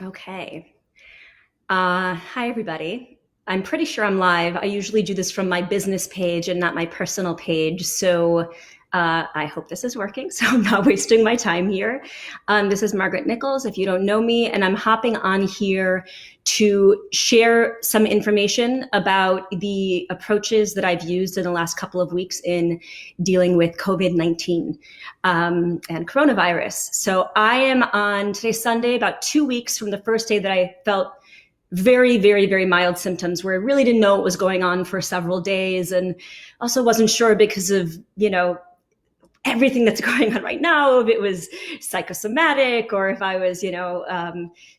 Okay. Hi, everybody. I'm pretty sure I'm live. I usually do this from my business page and not my personal page. So I hope this is working. So I'm not wasting my time here. This is Margaret Nichols, if you don't know me, and I'm hopping on here to share some information about the approaches that I've used in the last couple of weeks in dealing with COVID-19 and coronavirus. So I am on today's Sunday, about 2 weeks from the first day that I felt very, very, very mild symptoms where I really didn't know what was going on for several days, and also wasn't sure because of, everything that's going on right now, if it was psychosomatic or if I was,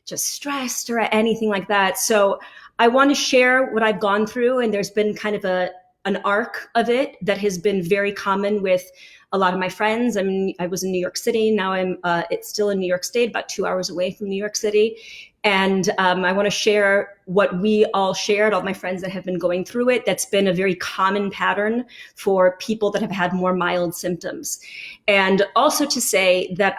just stressed or anything like that. So I want to share what I've gone through. And there's been kind of an arc of it that has been very common with a lot of my friends. I was in New York City. Now it's still in New York State, about 2 hours away from New York City. And I want to share what we all shared, all my friends that have been going through it. That's been a very common pattern for people that have had more mild symptoms. And also to say that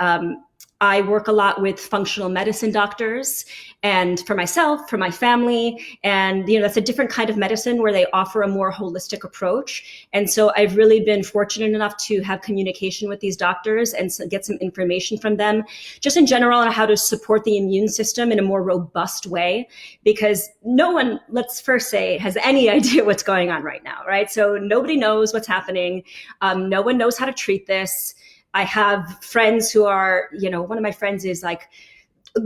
I work a lot with functional medicine doctors, and for myself, for my family, and that's a different kind of medicine where they offer a more holistic approach. And so I've really been fortunate enough to have communication with these doctors and get some information from them, just in general, on how to support the immune system in a more robust way, because no one, let's first say, has any idea what's going on right now, right? So nobody knows what's happening. No one knows how to treat this. I have friends who are, one of my friends is like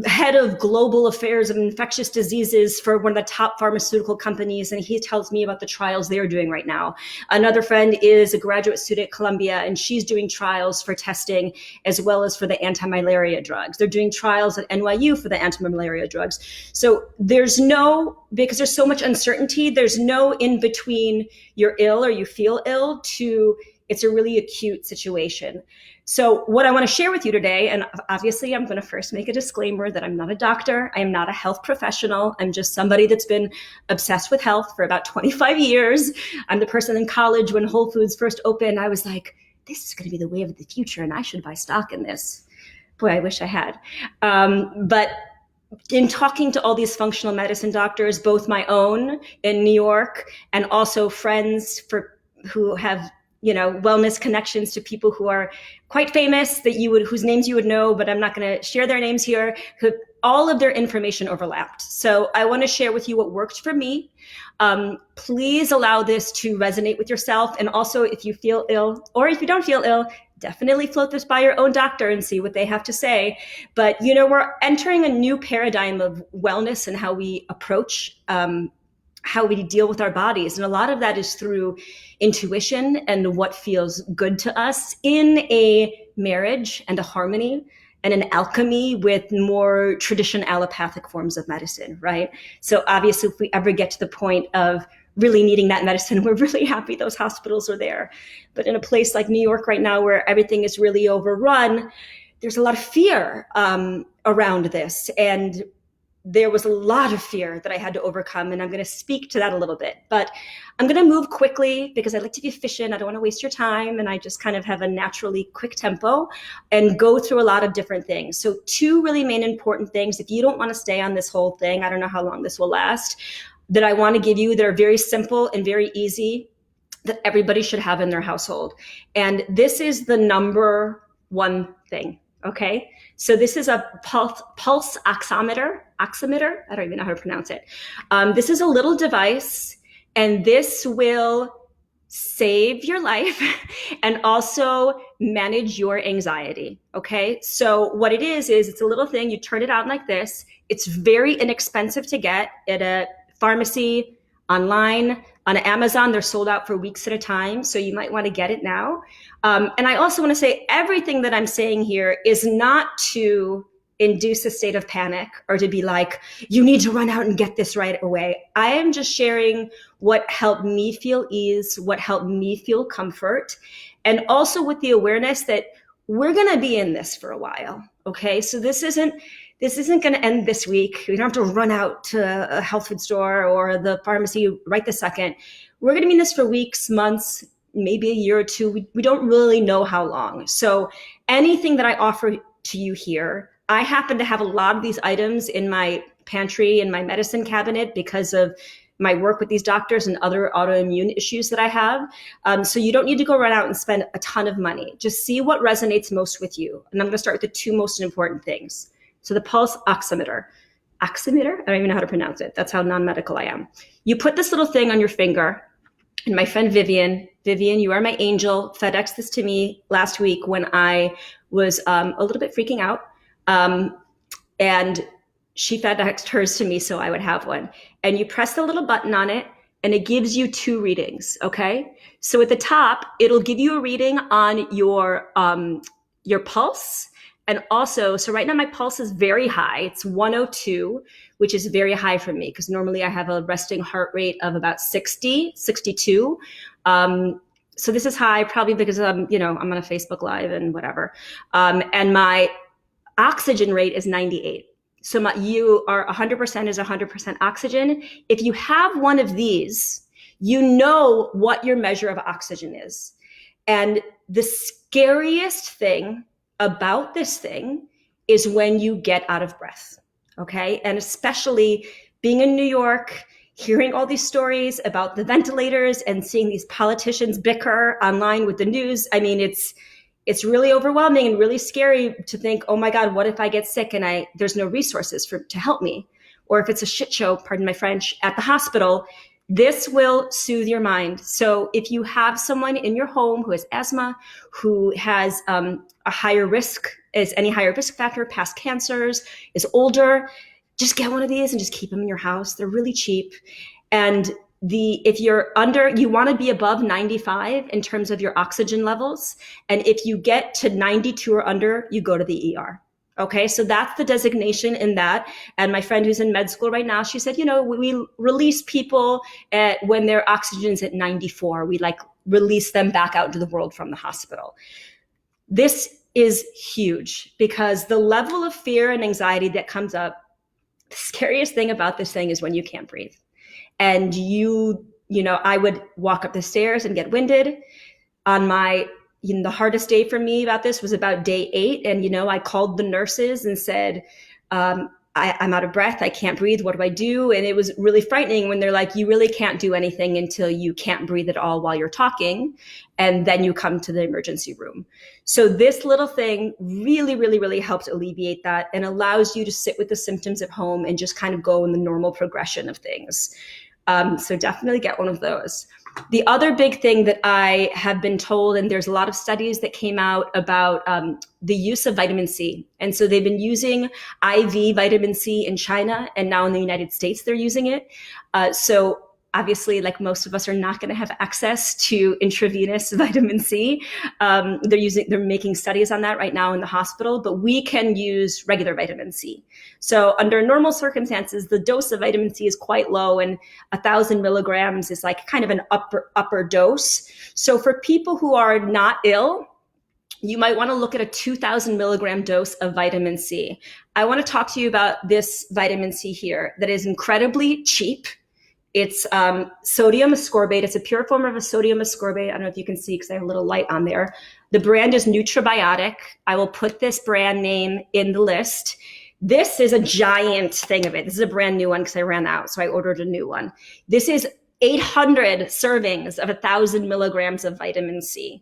head of global affairs of infectious diseases for one of the top pharmaceutical companies, and he tells me about the trials they're doing right now. Another friend is a graduate student at Columbia, and she's doing trials for testing as well as for the anti-malaria drugs. They're doing trials at NYU for the anti-malaria drugs. So because there's so much uncertainty, there's no in between you're ill or you feel ill to it's a really acute situation. So what I want to share with you today, and obviously I'm going to first make a disclaimer that I'm not a doctor. I am not a health professional. I'm just somebody that's been obsessed with health for about 25 years. I'm the person in college when Whole Foods first opened. I was like, this is going to be the wave of the future and I should buy stock in this. Boy, I wish I had. But in talking to all these functional medicine doctors, both my own in New York and also friends who have wellness connections to people who are quite famous whose names you would know, but I'm not going to share their names here, who all of their information overlapped. So I want to share with you what worked for me. Please allow this to resonate with yourself. And also, if you feel ill or if you don't feel ill, definitely float this by your own doctor and see what they have to say. But, we're entering a new paradigm of wellness and how we approach how we deal with our bodies. And a lot of that is through intuition and what feels good to us in a marriage and a harmony and an alchemy with more traditional allopathic forms of medicine, right? So obviously, if we ever get to the point of really needing that medicine, we're really happy those hospitals are there. But in a place like New York right now, where everything is really overrun, there's a lot of fear around this. And there was a lot of fear that I had to overcome, and I'm going to speak to that a little bit. But I'm going to move quickly because I like to be efficient. I don't want to waste your time, and I just kind of have a naturally quick tempo and go through a lot of different things. So two really main important things, if you don't want to stay on this whole thing, I don't know how long this will last, that I want to give you that are very simple and very easy that everybody should have in their household. And this is the number one thing. Okay, so this is a pulse oximeter. I don't even know how to pronounce it. This is a little device, and this will save your life and also manage your anxiety. Okay, so what it is it's a little thing. You turn it on like this. It's very inexpensive to get at a pharmacy, online, on Amazon. They're sold out for weeks at a time, so you might want to get it now. And I also want to say everything that I'm saying here is not to induce a state of panic or to be like, you need to run out and get this right away. I am just sharing what helped me feel ease, what helped me feel comfort, and also with the awareness that we're going to be in this for a while. Okay, so this isn't going to end this week. We don't have to run out to a health food store or the pharmacy right this second. We're going to be in this for weeks, months, maybe a year or two. We don't really know how long. So anything that I offer to you here, I happen to have a lot of these items in my pantry and my medicine cabinet because of my work with these doctors and other autoimmune issues that I have. So you don't need to go run out and spend a ton of money. Just see what resonates most with you. And I'm going to start with the two most important things. So the pulse oximeter. Oximeter? I don't even know how to pronounce it. That's how non-medical I am. You put this little thing on your finger. And my friend Vivian, you are my angel, FedExed this to me last week when I was a little bit freaking out. And she FedExed hers to me so I would have one. And you press the little button on it and it gives you two readings, okay? So at the top, it'll give you a reading on your pulse. And also, so right now my pulse is very high. It's 102, which is very high for me because normally I have a resting heart rate of about 60, 62. So this is high probably because I'm on a Facebook Live and whatever. And my oxygen rate is 98. So you are 100% is 100% oxygen. If you have one of these, you know what your measure of oxygen is. And the scariest thing about this thing is when you get out of breath, okay? And especially being in New York, hearing all these stories about the ventilators and seeing these politicians bicker online with the news. I mean, it's really overwhelming and really scary to think, oh my God, what if I get sick and there's no resources to help me? Or if it's a shit show, pardon my French, at the hospital, this will soothe your mind. So if you have someone in your home who has asthma, who has a higher risk, is any higher risk factor, past cancers, is older, just get one of these and just keep them in your house. They're really cheap. And if you're under, you want to be above 95 in terms of your oxygen levels. And if you get to 92 or under, you go to the ER. Okay, so that's the designation in that. And my friend who's in med school right now, she said, we release people when their oxygen's at 94. We release them back out into the world from the hospital. This is huge because the level of fear and anxiety that comes up, the scariest thing about this thing is when you can't breathe. And I would walk up the stairs and get winded. On the hardest day for me about this was about day 8. And, I called the nurses and said, I'm out of breath. I can't breathe. What do I do? And it was really frightening when they're like, you really can't do anything until you can't breathe at all while you're talking. And then you come to the emergency room. So this little thing really, really, really helps alleviate that and allows you to sit with the symptoms at home and just kind of go in the normal progression of things. So definitely get one of those. The other big thing that I have been told, and there's a lot of studies that came out about the use of vitamin C. And so they've been using IV vitamin C in China, and now in the United States, they're using it. So obviously, like most of us are not going to have access to intravenous vitamin C. They're making studies on that right now in the hospital, but we can use regular vitamin C. So under normal circumstances, the dose of vitamin C is quite low, and 1,000 milligrams is like kind of an upper dose. So for people who are not ill, you might want to look at a 2,000 milligram dose of vitamin C. I want to talk to you about this vitamin C here that is incredibly cheap. It's sodium ascorbate. It's a pure form of a sodium ascorbate. I don't know if you can see because I have a little light on there. The brand is Nutrabiotic. I will put this brand name in the list. This is a giant thing of it. This is a brand new one because I ran out, so I ordered a new one. This is 800 servings of 1,000 milligrams of vitamin C.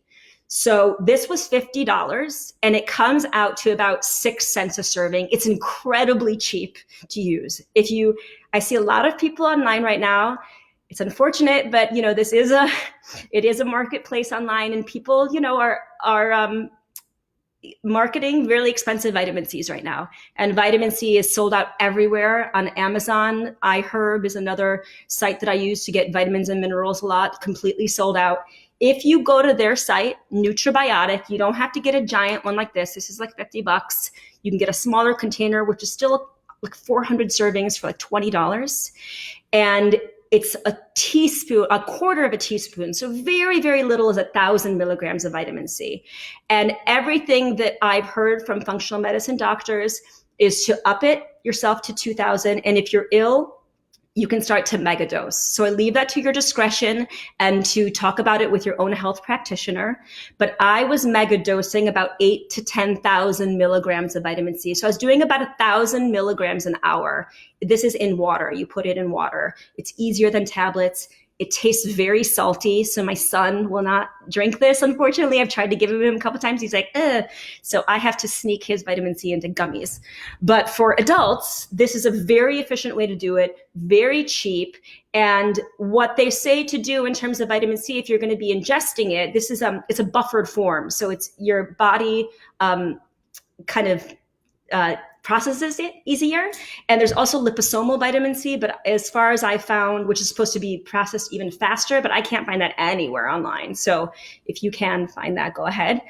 So this was $50 and it comes out to about 6 cents a serving. It's incredibly cheap to use. I see a lot of people online right now. It's unfortunate, but it is a marketplace online, and people, are marketing really expensive vitamin C's right now. And vitamin C is sold out everywhere on Amazon. iHerb is another site that I use to get vitamins and minerals a lot, completely sold out. If you go to their site, Nutrabiotic, you don't have to get a giant one like this. This is like $50. You can get a smaller container, which is still like 400 servings for like $20. And it's a quarter of a teaspoon. So very, very little is 1,000 milligrams of vitamin C. And everything that I've heard from functional medicine doctors is to up it yourself to 2,000. And if you're ill, you can start to megadose. So I leave that to your discretion and to talk about it with your own health practitioner. But I was megadosing about 8 to 10,000 milligrams of vitamin C. So I was doing about 1,000 milligrams an hour. This is in water. You put it in water. It's easier than tablets. It tastes very salty, so my son will not drink this, unfortunately. I've tried to give him a couple times. He's like, ugh. So I have to sneak his vitamin C into gummies. But for adults, this is a very efficient way to do it, very cheap. And what they say to do in terms of vitamin C, if you're going to be ingesting it, this is it's a buffered form. So it's your body kind of processes it easier. And there's also liposomal vitamin C, but as far as I found, which is supposed to be processed even faster, but I can't find that anywhere online. So if you can find that, go ahead.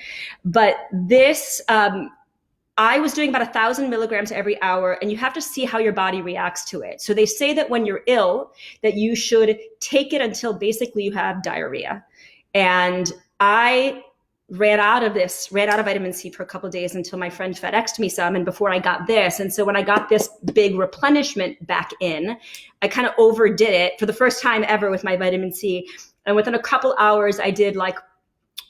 But this, I was doing about 1,000 milligrams every hour, and you have to see how your body reacts to it. So they say that when you're ill, that you should take it until basically you have diarrhea. And I ran out of vitamin C for a couple of days until my friend FedExed me some, and before I got this. And so when I got this big replenishment back in, I kind of overdid it for the first time ever with my vitamin C. And within a couple hours, I did like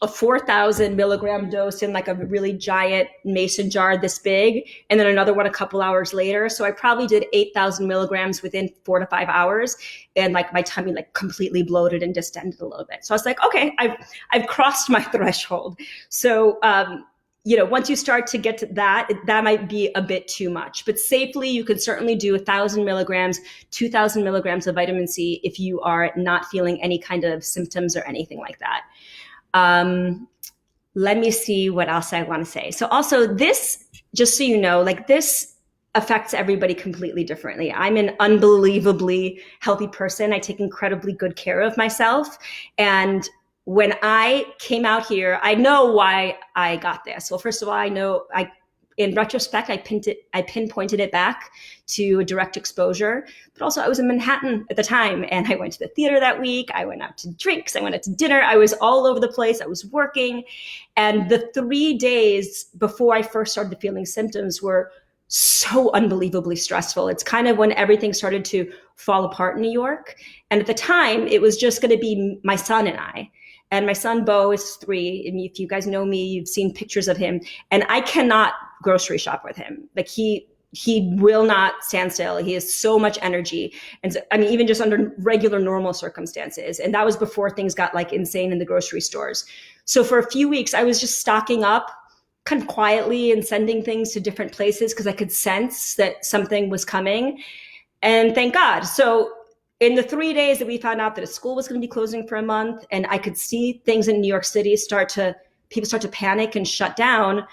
a 4,000 milligram dose in like a really giant mason jar this big, and then another one a couple hours later. So I probably did 8,000 milligrams within 4 to 5 hours, and like my tummy like completely bloated and distended a little bit. So I was like, okay, I've crossed my threshold. So once you start to get to that might be a bit too much, but safely you can certainly do 1,000 milligrams, 2,000 milligrams of vitamin C if you are not feeling any kind of symptoms or anything like that. Let me see what else I want to say. So also this, just so you know, like this affects everybody completely differently. I'm an unbelievably healthy person. I take incredibly good care of myself. And when I came out here, I know why I got this. Well, first of all, in retrospect, I pinpointed it back to direct exposure, but also I was in Manhattan at the time, and I went to the theater that week. I went out to drinks. I went out to dinner. I was all over the place. I was working. And the 3 days before I first started feeling symptoms were so unbelievably stressful. It's kind of when everything started to fall apart in New York. And at the time, it was just going to be my son and I. And my son, Bo, is 3. And if you guys know me, you've seen pictures of him. And I cannot grocery shop with him. Like he will not stand still. He has so much energy. And so, I mean, even just under regular, normal circumstances. And that was before things got like insane in the grocery stores. So for a few weeks, I was just stocking up kind of quietly and sending things to different places because I could sense that something was coming. And thank God. So in the 3 days that we found out that a school was going to be closing for a month, and I could see things in New York City people start to panic and shut down.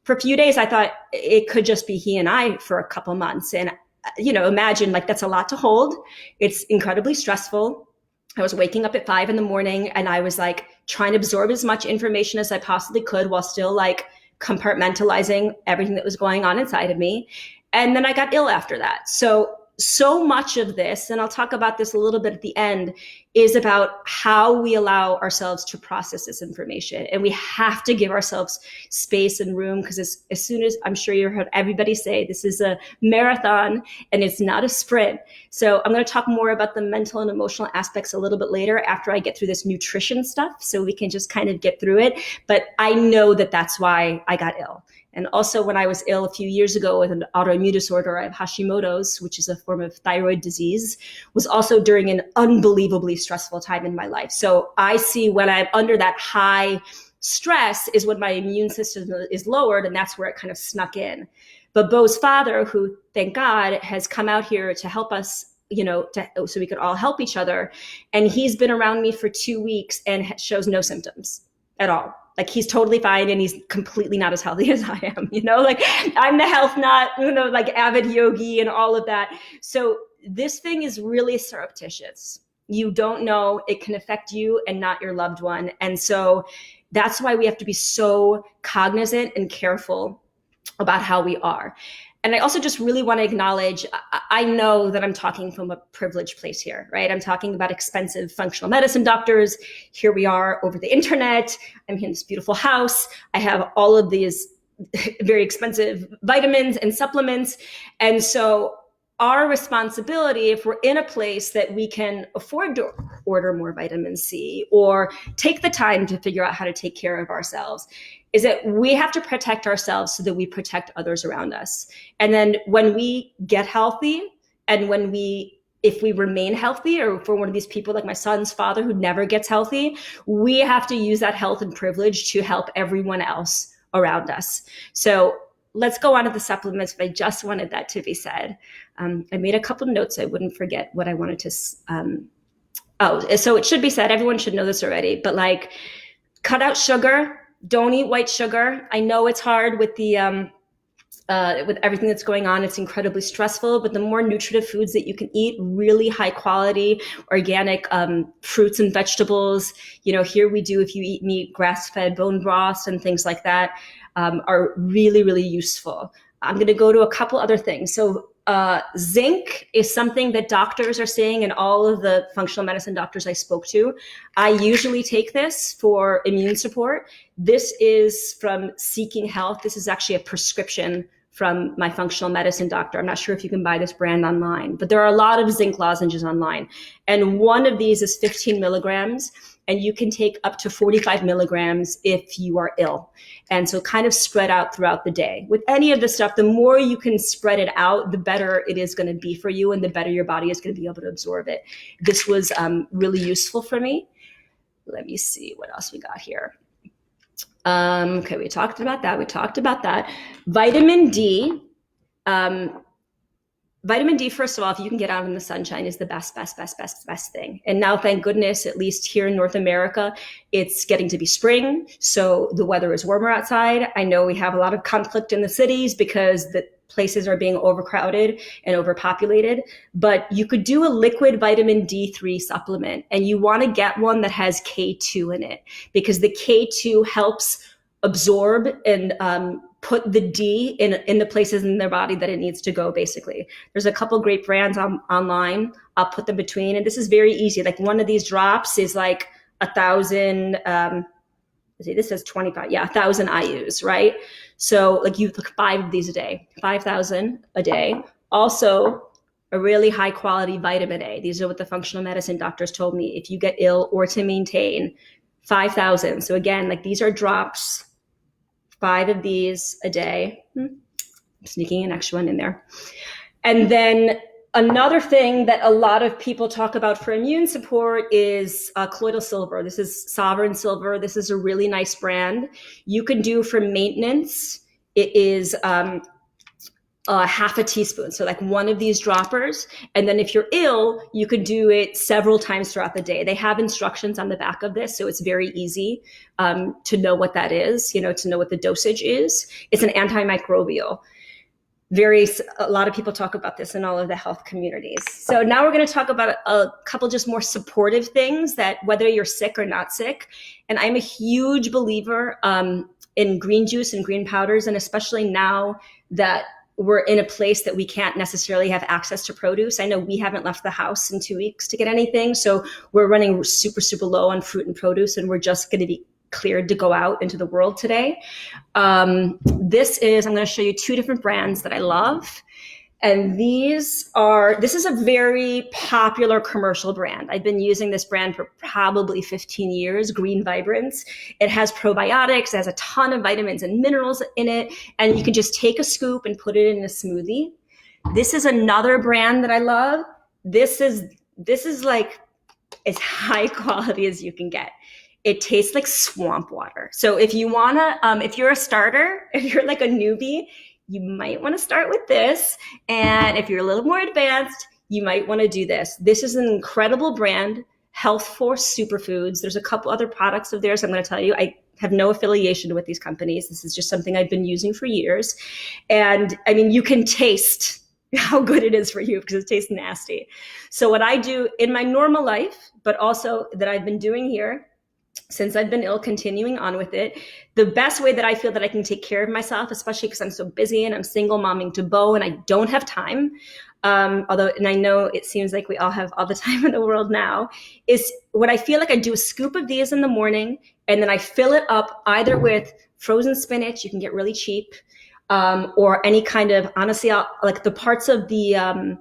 For a few days, I thought it could just be he and I for a couple months. And, imagine like that's a lot to hold. It's incredibly stressful. I was waking up at 5 a.m. and I was like trying to absorb as much information as I possibly could while still like compartmentalizing everything that was going on inside of me. And then I got ill after that. So much of this, and I'll talk about this a little bit at the end, is about how we allow ourselves to process this information. And we have to give ourselves space and room, because as soon as, I'm sure you heard everybody say, this is a marathon and it's not a sprint. So I'm going to talk more about the mental and emotional aspects a little bit later after I get through this nutrition stuff, so we can just kind of get through it. But I know that that's why I got ill. And also when I was ill a few years ago with an autoimmune disorder, I have Hashimoto's, which is a form of thyroid disease, was also during an unbelievably stressful time in my life. So I see when I'm under that high stress is when my immune system is lowered, and that's where it kind of snuck in. But Bo's father, who thank God has come out here to help us, so we could all help each other. And he's been around me for 2 weeks and shows no symptoms at all. Like he's totally fine, and he's completely not as healthy as I am, like I'm the health nut, like avid yogi and all of that. So this thing is really surreptitious. You don't know, it can affect you and not your loved one. And so that's why we have to be so cognizant and careful about how we are. And I also just really want to acknowledge, I know that I'm talking from a privileged place here, right? I'm talking about expensive functional medicine doctors. Here we are over the internet. I'm in this beautiful house. I have all of these very expensive vitamins and supplements. And so our responsibility, if we're in a place that we can afford to order more vitamin C or take the time to figure out how to take care of ourselves, is that we have to protect ourselves so that we protect others around us. And then when we get healthy, and if we remain healthy, or for one of these people like my son's father who never gets healthy, we have to use that health and privilege to help everyone else around us. So let's go on to the supplements, but I just wanted that to be said. I made a couple of notes so I wouldn't forget what I wanted to. So it should be said, everyone should know this already, but like, cut out sugar, don't eat white sugar. I know it's hard with the with everything that's going on. It's incredibly stressful, but the more nutritive foods that you can eat, really high quality, organic fruits and vegetables. Here we do, if you eat meat, grass-fed bone broths and things like that are really, really useful. I'm going to go to a couple other things. So zinc is something that doctors are saying, and all of the functional medicine doctors I spoke to, I usually take this for immune support. This is from Seeking Health. This is actually a prescription from my functional medicine doctor. I'm not sure if you can buy this brand online, but there are a lot of zinc lozenges online. And one of these is 15 milligrams, and you can take up to 45 milligrams if you are ill. And so kind of spread out throughout the day. With any of this stuff, the more you can spread it out, the better it is going to be for you, and the better your body is going to be able to absorb it. This was really useful for me. Let me see what else we got here. Okay, we talked about that. Vitamin D. Vitamin D, first of all, if you can get out in the sunshine, is the best thing. And now, thank goodness, at least here in North America, it's getting to be spring. So the weather is warmer outside. I know we have a lot of conflict in the cities because the places are being overcrowded and overpopulated, but you could do a liquid vitamin D3 supplement, and you want to get one that has K2 in it, because the K2 helps absorb and put the D in the places in their body that it needs to go, basically. There's a couple great brands online. I'll put them between, and this is very easy. Like, one of these drops is like 1,000, this says 25, 1,000 IUs, right? So like, you look 5 of these a day, 5,000 a day. Also, a really high quality vitamin A. These are what the functional medicine doctors told me. If you get ill or to maintain, 5,000. So again, like, these are drops, 5 of these a day. I'm sneaking an extra one in there. And then another thing that a lot of people talk about for immune support is colloidal silver. This is Sovereign Silver. This is a really nice brand. You can do for maintenance. It is half a teaspoon. So like one of these droppers. And then if you're ill, you could do it several times throughout the day. They have instructions on the back of this, so it's very easy to know what that is, to know what the dosage is. It's an antimicrobial. A lot of people talk about this in all of the health communities. So now we're going to talk about a couple just more supportive things that, whether you're sick or not sick. And I'm a huge believer in green juice and green powders, and especially now that we're in a place that we can't necessarily have access to produce. I know we haven't left the house in 2 weeks to get anything. So we're running super, super low on fruit and produce, and we're just going to be cleared to go out into the world today. I'm going to show you 2 different brands that I love. And this is a very popular commercial brand. I've been using this brand for probably 15 years, Green Vibrance. It has probiotics, it has a ton of vitamins and minerals in it, and you can just take a scoop and put it in a smoothie. This is another brand that I love. This is like as high quality as you can get. It tastes like swamp water. So if you if you're a starter, if you're like a newbie, you might want to start with this. And if you're a little more advanced, you might want to do this. This is an incredible brand, Health Force Superfoods. There's a couple other products of theirs I'm going to tell you. I have no affiliation with these companies. This is just something I've been using for years. And I mean, you can taste how good it is for you because it tastes nasty. So what I do in my normal life, but also that I've been doing here, since I've been ill, continuing on with it, the best way that I feel that I can take care of myself, especially because I'm so busy and I'm single momming to Bo and I don't have time, and I know it seems like we all have all the time in the world now, is what I feel like I do a scoop of these in the morning, and then I fill it up either with frozen spinach, you can get really cheap, or any kind of, honestly, like the parts of the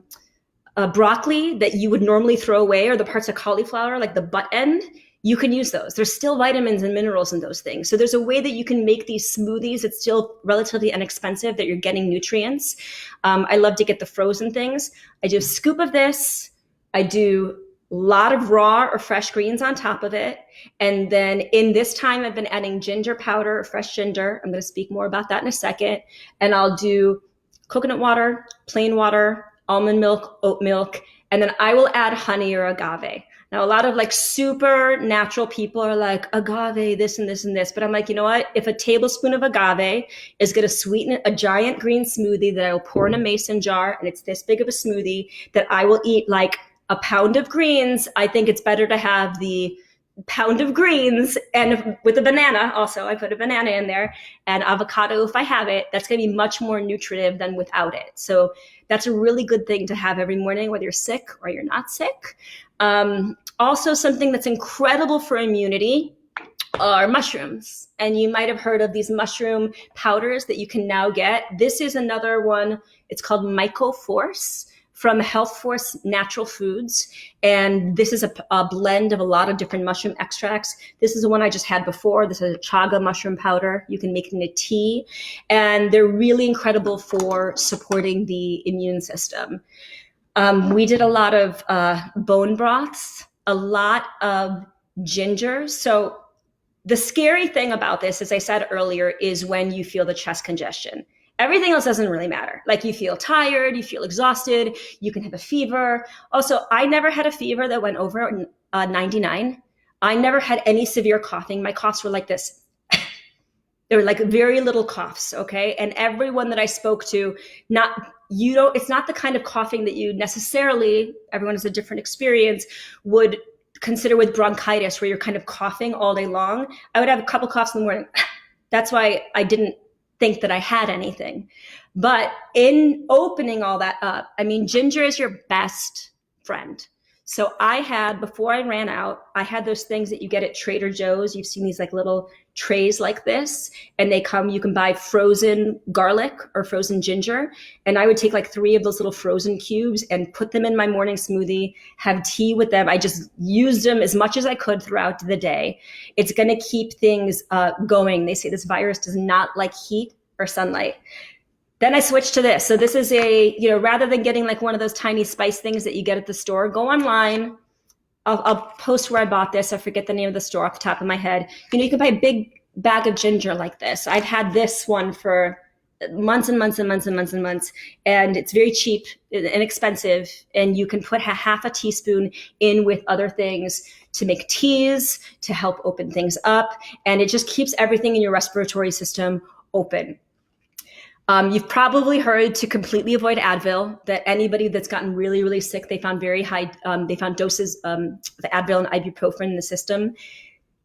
broccoli that you would normally throw away, or the parts of cauliflower, like the butt end, you can use those. There's still vitamins and minerals in those things. So there's a way that you can make these smoothies. It's still relatively inexpensive, that you're getting nutrients. I love to get the frozen things. I do a scoop of this. I do a lot of raw or fresh greens on top of it. And then in this time, I've been adding ginger powder or fresh ginger. I'm going to speak more about that in a second. And I'll do coconut water, plain water, almond milk, oat milk, and then I will add honey or agave. Now, a lot of like super natural people are like, agave, this and this and this. But I'm like, you know what? If a tablespoon of agave is going to sweeten a giant green smoothie that I will pour in a mason jar, and it's this big of a smoothie that I will eat like a pound of greens, I think it's better to have the pound of greens, and with a banana also, I put a banana in there, and avocado if I have it. That's going to be much more nutritive than without it. So that's a really good thing to have every morning, whether you're sick or you're not sick. Also, something that's incredible for immunity are mushrooms. And you might have heard of these mushroom powders that you can now get. This is another one. It's called MycoForce from Health Force Natural Foods. And this is a blend of a lot of different mushroom extracts. This is the one I just had before. This is a chaga mushroom powder. You can make it in a tea. And they're really incredible for supporting the immune system. We did a lot of bone broths, a lot of ginger. So the scary thing about this, as I said earlier, is when you feel the chest congestion. Everything else doesn't really matter. Like you feel tired, you feel exhausted, you can have a fever. Also, I never had a fever that went over 99. I never had any severe coughing. My coughs were like this. They were like very little coughs, okay? And everyone that I spoke to, it's not the kind of coughing that you necessarily, everyone has a different experience, would consider with bronchitis, where you're kind of coughing all day long. I would have a couple coughs in the morning. That's why I didn't think that I had anything. But in opening all that up, I mean, ginger is your best friend. So before I ran out, I had those things that you get at Trader Joe's. You've seen these like little trays like this, and you can buy frozen garlic or frozen ginger. And I would take like 3 of those little frozen cubes and put them in my morning smoothie, have tea with them. I just used them as much as I could throughout the day. It's going to keep things going. They say this virus does not like heat or sunlight. Then I switched to this. So this is rather than getting like one of those tiny spice things that you get at the store, go online. I'll post where I bought this. I forget the name of the store off the top of my head. You can buy a big bag of ginger like this. I've had this one for months and months and months and months and months. And it's very cheap and inexpensive. And you can put half a teaspoon in with other things to make teas, to help open things up. And it just keeps everything in your respiratory system open. You've probably heard to completely avoid Advil, that anybody that's gotten really, really sick, they found very high, they found doses of Advil and ibuprofen in the system.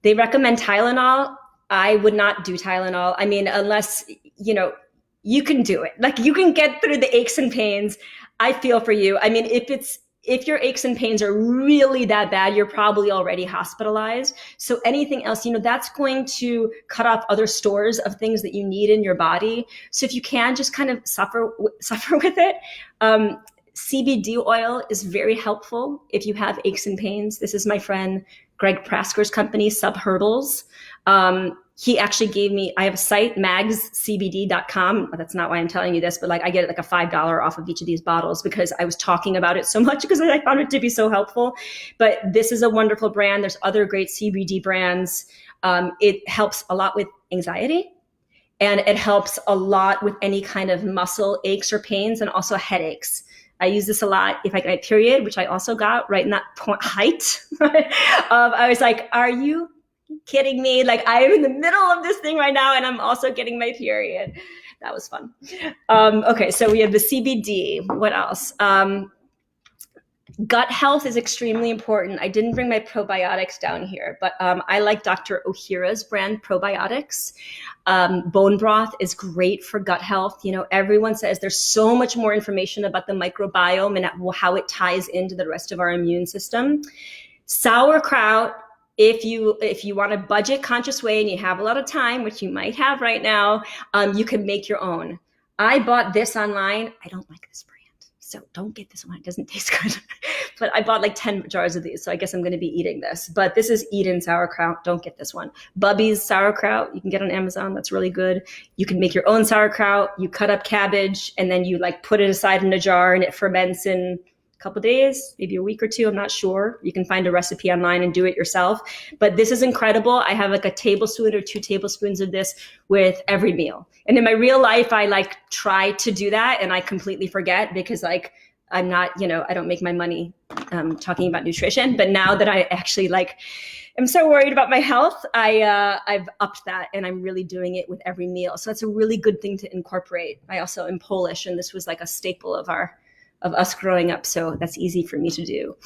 They recommend Tylenol. I would not do Tylenol. I mean, unless, you can do it. Like you can get through the aches and pains. I feel for you. I mean, if your aches and pains are really that bad, you're probably already hospitalized. So anything else, that's going to cut off other stores of things that you need in your body. So if you can, just kind of suffer with it. CBD oil is very helpful if you have aches and pains. This is my friend Greg Prasker's company, Sub Herbals. He actually gave me, I have a site, magscbd.com. That's not why I'm telling you this, but I get like a $5 off of each of these bottles because I was talking about it so much because I found it to be so helpful. But this is a wonderful brand. There's other great CBD brands. It helps a lot with anxiety, and it helps a lot with any kind of muscle aches or pains, and also headaches. I use this a lot if I get my period, which I also got right in that height. I was like, are you kidding me? Like, I am in the middle of this thing right now and I'm also getting my period. That was fun. Okay, so we have the CBD. What else? Gut health is extremely important. I didn't bring my probiotics down here, but I like Dr. Ohhira's brand probiotics. Bone broth is great for gut health. Everyone says there's so much more information about the microbiome and how it ties into the rest of our immune system. Sauerkraut, if you want a budget conscious way and you have a lot of time, which you might have right now, you can make your own. I bought this online. I don't like this brand, so don't get this one. It doesn't taste good. But I bought like 10 jars of these, so I guess I'm going to be eating this. But this is Eden sauerkraut. Don't get this one. Bubby's sauerkraut, you can get on Amazon. That's really good. You can make your own sauerkraut. You cut up cabbage, and then you like put it aside in a jar, and it ferments in couple days, maybe a week or two. I'm not sure. You can find a recipe online and do it yourself. But this is incredible. I have like a tablespoon or 2 tablespoons of this with every meal. And in my real life, I like try to do that and I completely forget because like I'm not, I don't make my money talking about nutrition. But now that I actually like am so worried about my health, I've upped that and I'm really doing it with every meal. So that's a really good thing to incorporate. I also am Polish and this was like a staple of us growing up. So that's easy for me to do.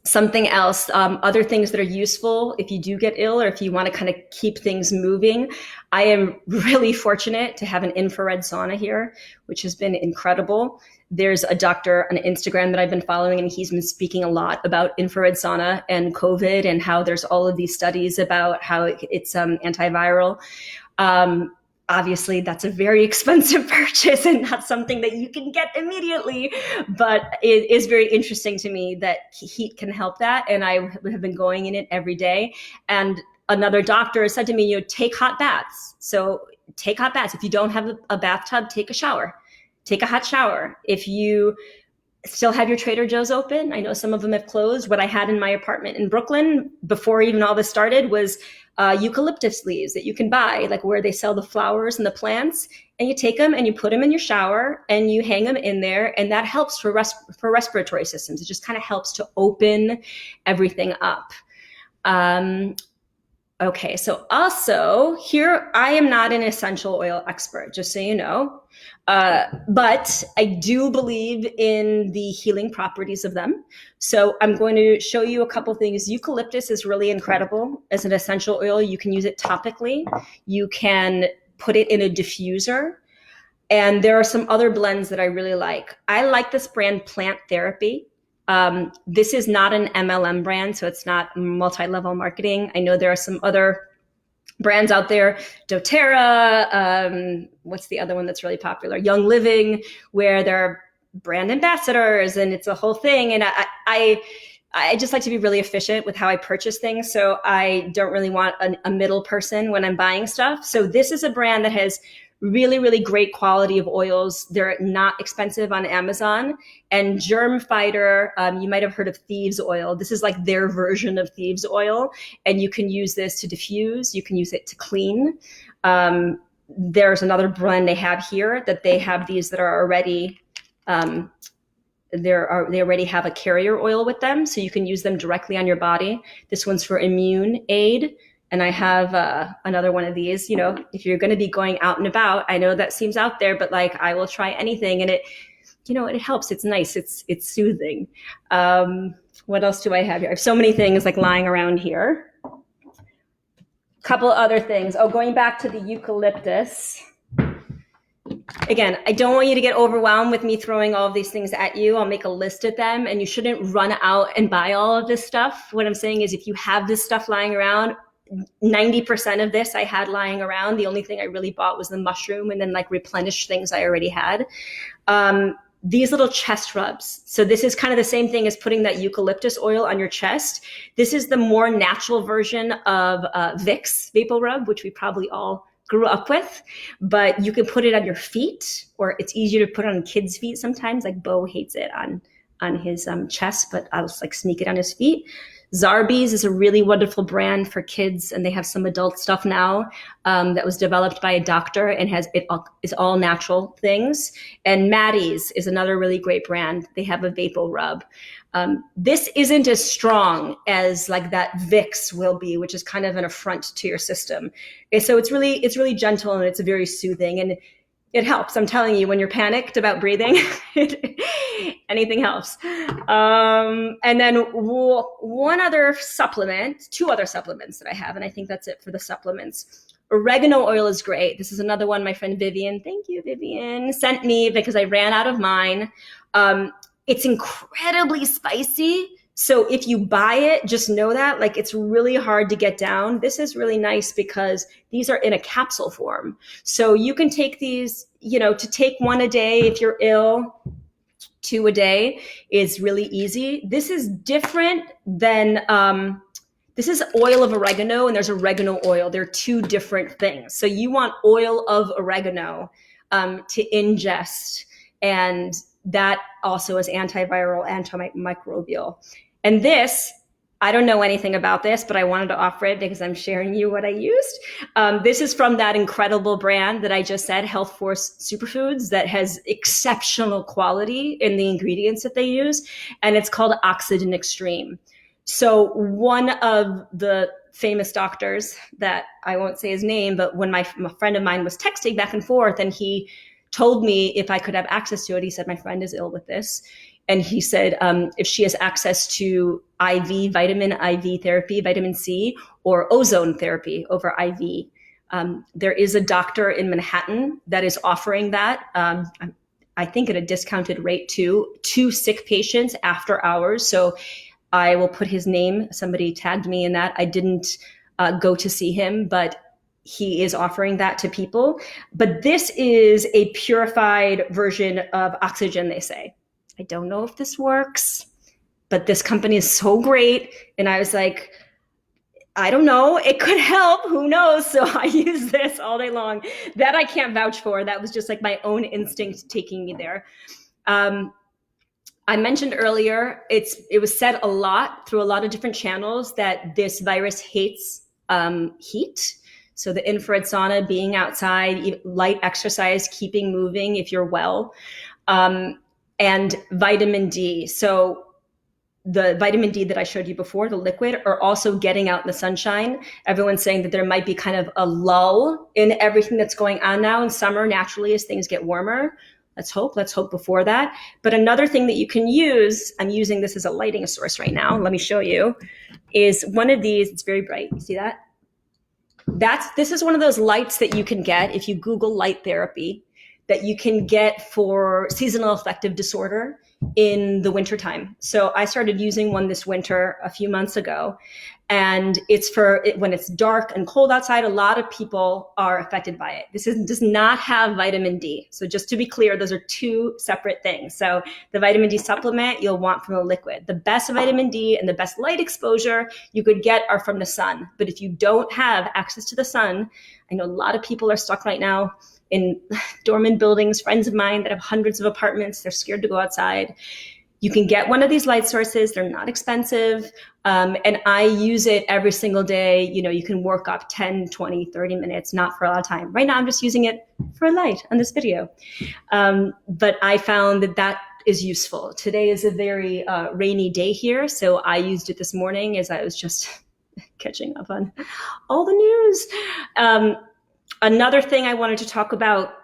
Something else, other things that are useful if you do get ill or if you want to kind of keep things moving. I am really fortunate to have an infrared sauna here, which has been incredible. There's a doctor on Instagram that I've been following, and he's been speaking a lot about infrared sauna and COVID and how there's all of these studies about how it's antiviral. Obviously, that's a very expensive purchase and not something that you can get immediately, but it is very interesting to me that heat can help that. And I have been going in it every day. And another doctor said to me, take hot baths. So take hot baths. If you don't have a bathtub, take a shower. Take a hot shower. If you still have your Trader Joe's open, I know some of them have closed. What I had in my apartment in Brooklyn before even all this started was eucalyptus leaves that you can buy, like where they sell the flowers and the plants, and you take them and you put them in your shower and you hang them in there, and that helps for respiratory systems. It just kind of helps to open everything up. Okay, so also here, I am not an essential oil expert, just so you know, but I do believe in the healing properties of them. So I'm going to show you a couple things. Eucalyptus is really incredible as an essential oil. You can use it topically. You can put it in a diffuser. And there are some other blends that I really like. I like this brand Plant Therapy. This is not an MLM brand, so it's not multi-level marketing. I know there are some other brands out there, doTERRA, what's the other one that's really popular? Young Living, where they're brand ambassadors and it's a whole thing. And I just like to be really efficient with how I purchase things. So I don't really want a middle person when I'm buying stuff. So this is a brand that has really, really great quality of oils. They're not expensive on Amazon. And Germ Fighter, you might have heard of Thieves Oil. This is like their version of Thieves Oil. And you can use this to diffuse. You can use it to clean. There's another blend they have here that they have these that are already, they already have a carrier oil with them. So you can use them directly on your body. This one's for immune aid. And I have another one of these, if you're going to be going out and about, I know that seems out there, but like I will try anything and it helps. It's nice. It's soothing. What else do I have here? I have so many things like lying around here. Couple other things. Going back to the eucalyptus. Again, I don't want you to get overwhelmed with me throwing all of these things at you. I'll make a list of them and you shouldn't run out and buy all of this stuff. What I'm saying is if you have this stuff lying around, 90% of this I had lying around. The only thing I really bought was the mushroom and then like replenished things I already had. These little chest rubs. So this is kind of the same thing as putting that eucalyptus oil on your chest. This is the more natural version of Vicks Vapor Rub, which we probably all grew up with, but you can put it on your feet, or it's easier to put on kids' feet sometimes. Like Bo hates it on his chest, but I'll just like sneak it on his feet. Zarbee's is a really wonderful brand for kids, and they have some adult stuff now that was developed by a doctor and is all natural things. And Maddie's is another really great brand. They have a vapor rub. This isn't as strong as like that Vicks will be, which is kind of an affront to your system. So it's really gentle and it's very soothing and it helps. I'm telling you, when you're panicked about breathing, anything helps. And then two other supplements that I have, and I think that's it for the supplements. Oregano oil is great. This is another one my friend Vivian, thank you, Vivian, sent me because I ran out of mine. It's incredibly spicy, So if you buy it, just know that like it's really hard to get down. This is really nice because these are in a capsule form. So you can take these, to take one a day if you're ill, two a day is really easy. This is different than this is oil of oregano and there's oregano oil. They're two different things. So you want oil of oregano to ingest, and that also is antiviral, antimicrobial. And this, I don't know anything about this, but I wanted to offer it because I'm sharing you what I used. This is from that incredible brand that I just said, Health Force Superfoods, that has exceptional quality in the ingredients that they use. And it's called Oxygen Extreme. So one of the famous doctors that I won't say his name, but when my friend of mine was texting back and forth and he told me if I could have access to it, he said, my friend is ill with this. And he said, if she has access to vitamin IV therapy, vitamin C, or ozone therapy over IV, there is a doctor in Manhattan that is offering that. I think at a discounted rate too, to sick patients after hours. So I will put his name. Somebody tagged me in that. I didn't go to see him, but he is offering that to people. But this is a purified version of oxygen, they say. I don't know if this works, but this company is so great. And I was like, I don't know, it could help, who knows? So I use this all day long. That I can't vouch for. That was just like my own instinct taking me there. I mentioned earlier, it was said a lot through a lot of different channels that this virus hates heat. So the infrared sauna, being outside, light exercise, keeping moving if you're well, and vitamin D. So the vitamin D that I showed you before, the liquid, are also getting out in the sunshine. Everyone's saying that there might be kind of a lull in everything that's going on now in summer, naturally, as things get warmer. Let's hope before that. But another thing that you can use, I'm using this as a lighting source right now. Let me show you, is one of these. It's very bright. You see that? This is one of those lights that you can get if you Google light therapy, that you can get for seasonal affective disorder in the wintertime. So I started using one this winter a few months ago, and it's for when it's dark and cold outside. A lot of people are affected by it. This does not have vitamin D. So just to be clear, those are two separate things. So the vitamin D supplement you'll want from the liquid. The best vitamin D and the best light exposure you could get are from the sun. But if you don't have access to the sun, I know a lot of people are stuck right now in dormant buildings, friends of mine that have hundreds of apartments, they're scared to go outside. You can get one of these light sources. They're not expensive. And I use it every single day. You can work up 10, 20, 30 minutes, not for a lot of time. Right now, I'm just using it for a light on this video. But I found that is useful. Today is a very rainy day here. So I used it this morning as I was just catching up on all the news. Another thing I wanted to talk about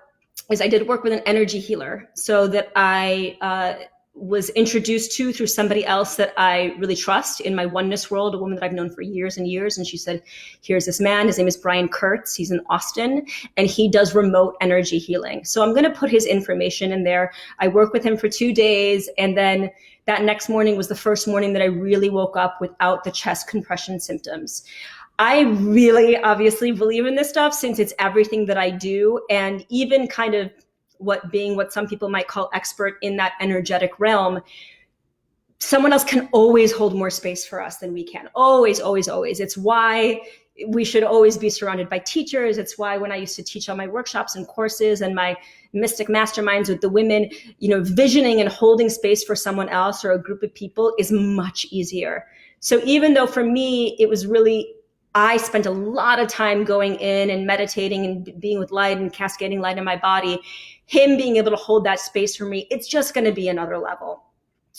is I did work with an energy healer, so that I was introduced to through somebody else that I really trust in my oneness world, a woman that I've known for years and years. And she said, here's this man, his name is Brian Kurtz. He's in Austin and he does remote energy healing. So I'm going to put his information in there. I worked with him for 2 days. And then that next morning was the first morning that I really woke up without the chest compression symptoms. I really obviously believe in this stuff since it's everything that I do. And even kind of what some people might call expert in that energetic realm, someone else can always hold more space for us than we can. Always, always, always. It's why we should always be surrounded by teachers. It's why when I used to teach all my workshops and courses and my mystic masterminds with the women, visioning and holding space for someone else or a group of people is much easier. So even though for me, it was really, I spent a lot of time going in and meditating and being with light and cascading light in my body, him being able to hold that space for me, it's just going to be another level.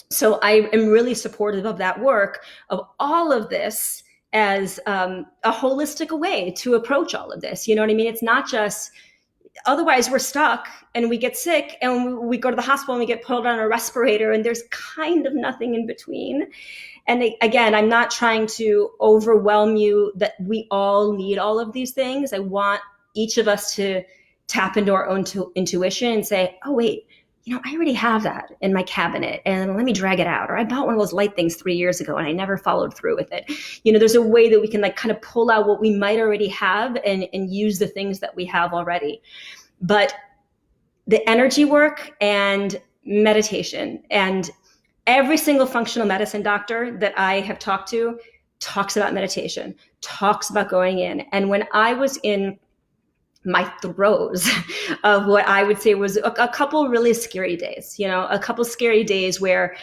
So I am really supportive of that work, of all of this as a holistic way to approach all of this. You know what I mean? It's not just, otherwise we're stuck and we get sick and we go to the hospital and we get put on a respirator and there's kind of nothing in between. And again, I'm not trying to overwhelm you that we all need all of these things. I want each of us to tap into our own intuition and say, oh, wait, I already have that in my cabinet and let me drag it out. Or I bought one of those light things 3 years ago and I never followed through with it. There's a way that we can like kind of pull out what we might already have and use the things that we have already. But the energy work and meditation, and every single functional medicine doctor that I have talked to talks about meditation, talks about going in. And when I was in my throes of what I would say was a couple really scary days, a couple scary days where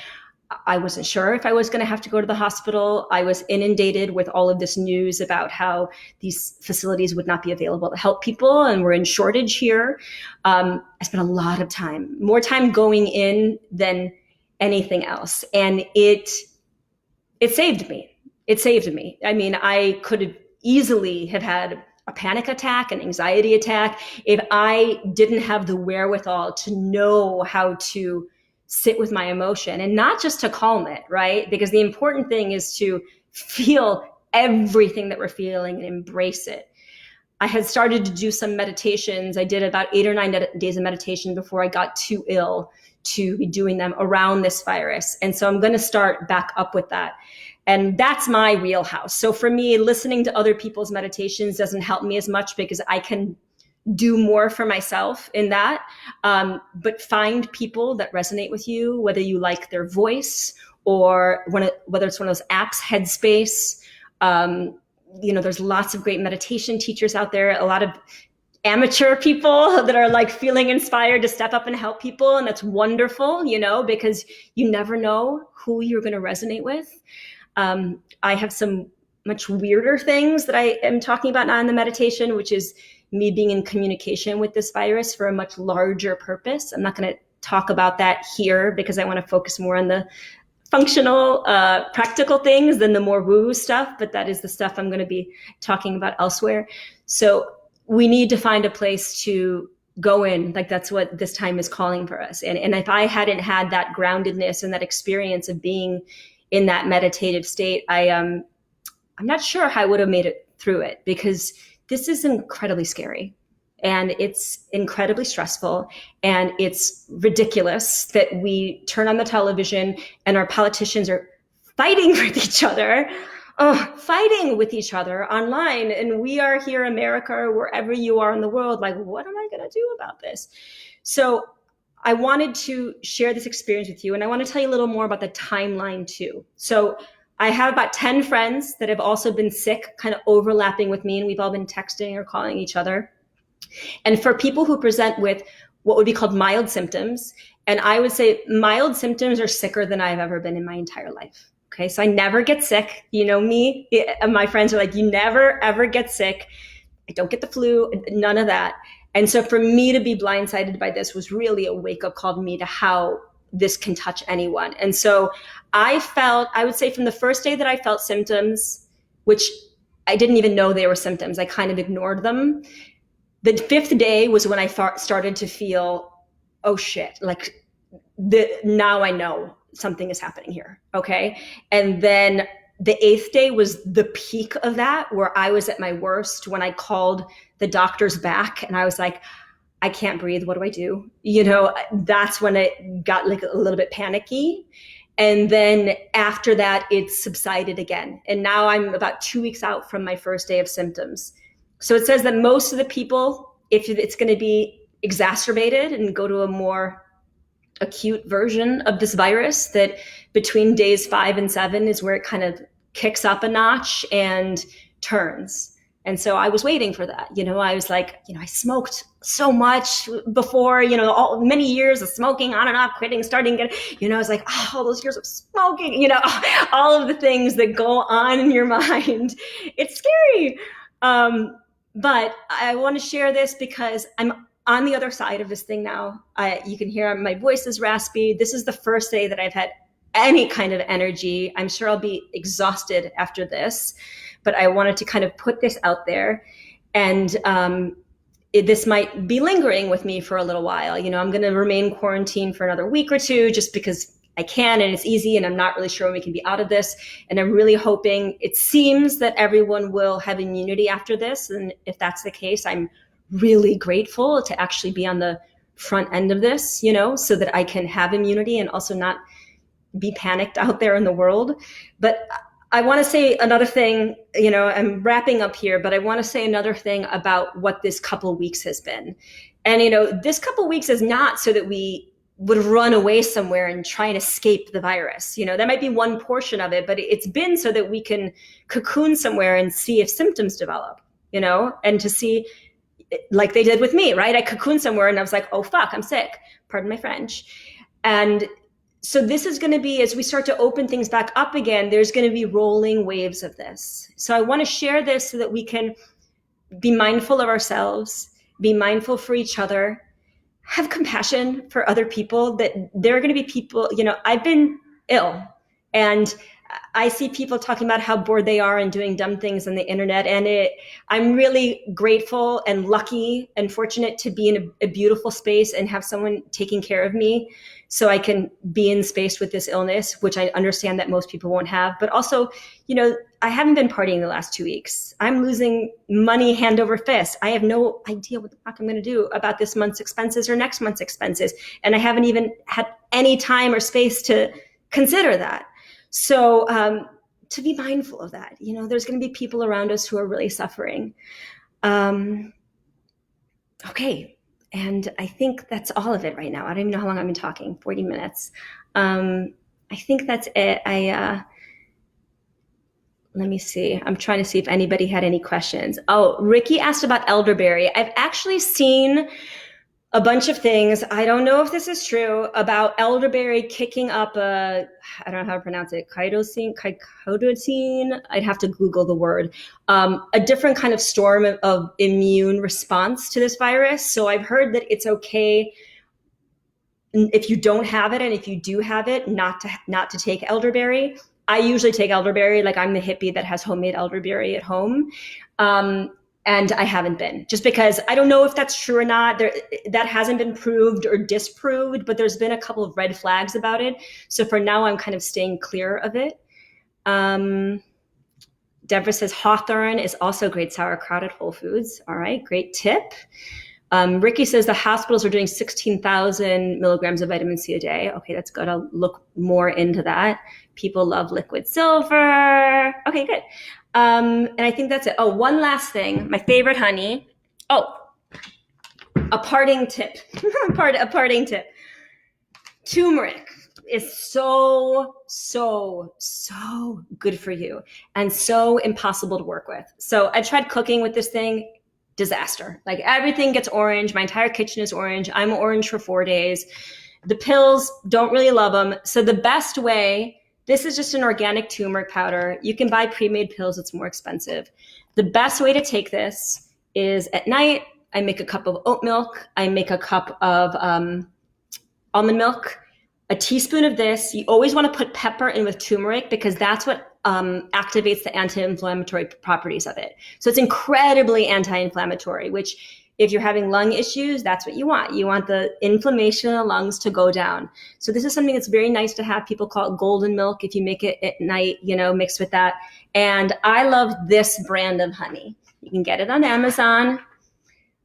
I wasn't sure if I was going to have to go to the hospital. I was inundated with all of this news about how these facilities would not be available to help people and we're in shortage here. I spent a lot of time, more time going in than anything else. And it saved me. It saved me. I mean, I could have easily have had a panic attack, an anxiety attack, if I didn't have the wherewithal to know how to sit with my emotion and not just to calm it, right? Because the important thing is to feel everything that we're feeling and embrace it. I had started to do some meditations. I did about 8 or 9 days of meditation before I got too ill to be doing them around this virus. And so I'm going to start back up with that. And that's my wheelhouse. So for me, listening to other people's meditations doesn't help me as much because I can do more for myself in that. But find people that resonate with you, whether you like their voice or whether it's one of those apps, Headspace. There's lots of great meditation teachers out there, a lot of amateur people that are like feeling inspired to step up and help people. And that's wonderful, because you never know who you're going to resonate with. I have some much weirder things that I am talking about now in the meditation, which is me being in communication with this virus for a much larger purpose. I'm not going to talk about that here because I want to focus more on the functional, practical things than the more woo stuff, but that is the stuff I'm going to be talking about elsewhere. So we need to find a place to go in. Like that's what this time is calling for us. And if I hadn't had that groundedness and that experience of being in that meditative state, I'm not sure how I would have made it through it, because this is incredibly scary and it's incredibly stressful and it's ridiculous that we turn on the television and our politicians are fighting with each other, online. And we are here in America or wherever you are in the world, like, what am I going to do about this? So I wanted to share this experience with you. And I want to tell you a little more about the timeline too. So I have about 10 friends that have also been sick, kind of overlapping with me, and we've all been texting or calling each other. And for people who present with what would be called mild symptoms, and I would say mild symptoms are sicker than I've ever been in my entire life. Okay, so I never get sick. Me, my friends are like, you never, ever get sick. I don't get the flu, none of that. And so for me to be blindsided by this was really a wake-up call to me to how this can touch anyone. And so I would say from the first day that I felt symptoms, which I didn't even know they were symptoms, I kind of ignored them. The 5th day was when I started to feel, oh shit, like now I know something is happening here, okay? And then the 8th day was the peak of that, where I was at my worst when I called the doctors back and I was like, I can't breathe. What do I do? That's when it got like a little bit panicky. And then after that, it subsided again. And now I'm about 2 weeks out from my first day of symptoms. So it says that most of the people, if it's going to be exacerbated and go to a more acute version of this virus, that between days 5 and 7 is where it kind of kicks up a notch and turns. And so I was waiting for that. I was like, I smoked so much before, many years of smoking on and off, quitting, starting again. I was like, all those years of smoking, all of the things that go on in your mind. It's scary. But I want to share this because I'm on the other side of this thing now. You can hear my voice is raspy. This is the first day that I've had any kind of energy. I'm sure I'll be exhausted after this, but I wanted to kind of put this out there. And this might be lingering with me for a little while. I'm going to remain quarantined for another week or two just because I can and it's easy, and I'm not really sure when we can be out of this. And I'm really hoping, it seems that everyone will have immunity after this. And if that's the case, I'm really grateful to actually be on the front end of this, so that I can have immunity and also not be panicked out there in the world. But I want to say another thing, I'm wrapping up here, but I want to say another thing about what this couple weeks has been. And, this couple weeks is not so that we would run away somewhere and try and escape the virus. That might be one portion of it, but it's been so that we can cocoon somewhere and see if symptoms develop, and to see, like they did with me, right? I cocooned somewhere and I was like, oh, fuck, I'm sick. Pardon my French. And so this is going to be, as we start to open things back up again, there's going to be rolling waves of this. So I want to share this so that we can be mindful of ourselves, be mindful for each other, have compassion for other people, that there are going to be people, I've been ill and I see people talking about how bored they are and doing dumb things on the internet. And I'm really grateful and lucky and fortunate to be in a beautiful space and have someone taking care of me so I can be in space with this illness, which I understand that most people won't have. But also, I haven't been partying the last 2 weeks. I'm losing money hand over fist. I have no idea what the fuck I'm going to do about this month's expenses or next month's expenses. And I haven't even had any time or space to consider that. So to be mindful of that, there's going to be people around us who are really suffering. Okay. And I think that's all of it right now. I don't even know how long I've been talking, 40 minutes. I think that's it. Let me see. I'm trying to see if anybody had any questions. Oh, Ricky asked about elderberry. I've actually seen a bunch of things. I don't know if this is true about elderberry kicking up I don't know how to pronounce it, chitosan. I'd have to Google the word. A different kind of storm of immune response to this virus. So I've heard that it's okay if you don't have it, and if you do have it, not to take elderberry. I usually take elderberry, like I'm the hippie that has homemade elderberry at home. And I haven't been, just because I don't know if that's true or not. That hasn't been proved or disproved, but there's been a couple of red flags about it. So for now, I'm kind of staying clear of it. Deborah says Hawthorn is also great sauerkraut at Whole Foods. All right, great tip. Ricky says the hospitals are doing 16,000 milligrams of vitamin C a day. Okay, that's good. I'll look more into that. People love liquid silver. Okay, good. And I think that's it. Oh, one last thing. My favorite honey. Oh, a parting tip. a parting tip. Turmeric is so good for you and so impossible to work with. So I tried cooking with this thing. Disaster. Like everything gets orange. My entire kitchen is orange. I'm orange for 4 days. The pills, don't really love them. So the best way, this is just an organic turmeric powder. You can buy pre-made pills. It's more expensive. The best way to take this is at night. I make a cup of oat milk. I make a cup of almond milk, a teaspoon of this. You always want to put pepper in with turmeric because that's what activates the anti-inflammatory properties of it. So it's incredibly anti-inflammatory, which if you're having lung issues, that's what you want. You want the inflammation in the lungs to go down. So this is something that's very nice to have. People call it golden milk if you make it at night, mixed with that. And I love this brand of honey. You can get it on Amazon.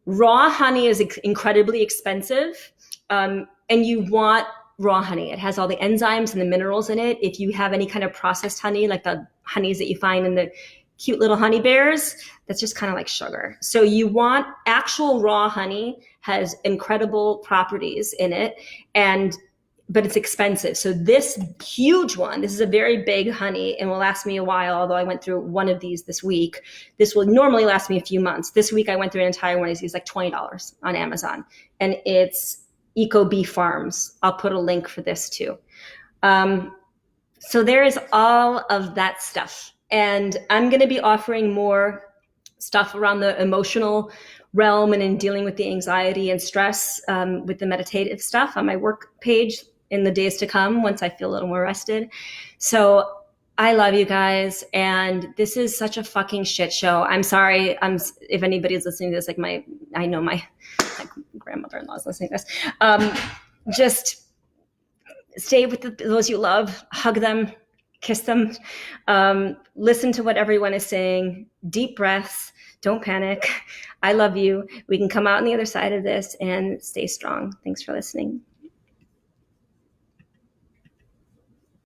Raw honey is incredibly expensive. And you want raw honey. It has all the enzymes and the minerals in it. If you have any kind of processed honey, like the honeys that you find in the cute little honey bears, that's just kind of like sugar. So you want actual raw honey, has incredible properties in it, but it's expensive. So this huge one, this is a very big honey and will last me a while, although I went through one of these this week. This will normally last me a few months. This week I went through an entire one of these, like $20 on Amazon. And it's Eco Bee Farms. I'll put a link for this too. So there is all of that stuff. And I'm going to be offering more stuff around the emotional realm and in dealing with the anxiety and stress with the meditative stuff on my work page in the days to come once I feel a little more rested. So I love you guys. And this is such a fucking shit show. I'm sorry. If anybody's listening to this, I know my grandmother-in-law is listening to this. Just stay with those you love, hug them, kiss them, listen to what everyone is saying, deep breaths, don't panic. I love you. We can come out on the other side of this and stay strong. Thanks for listening.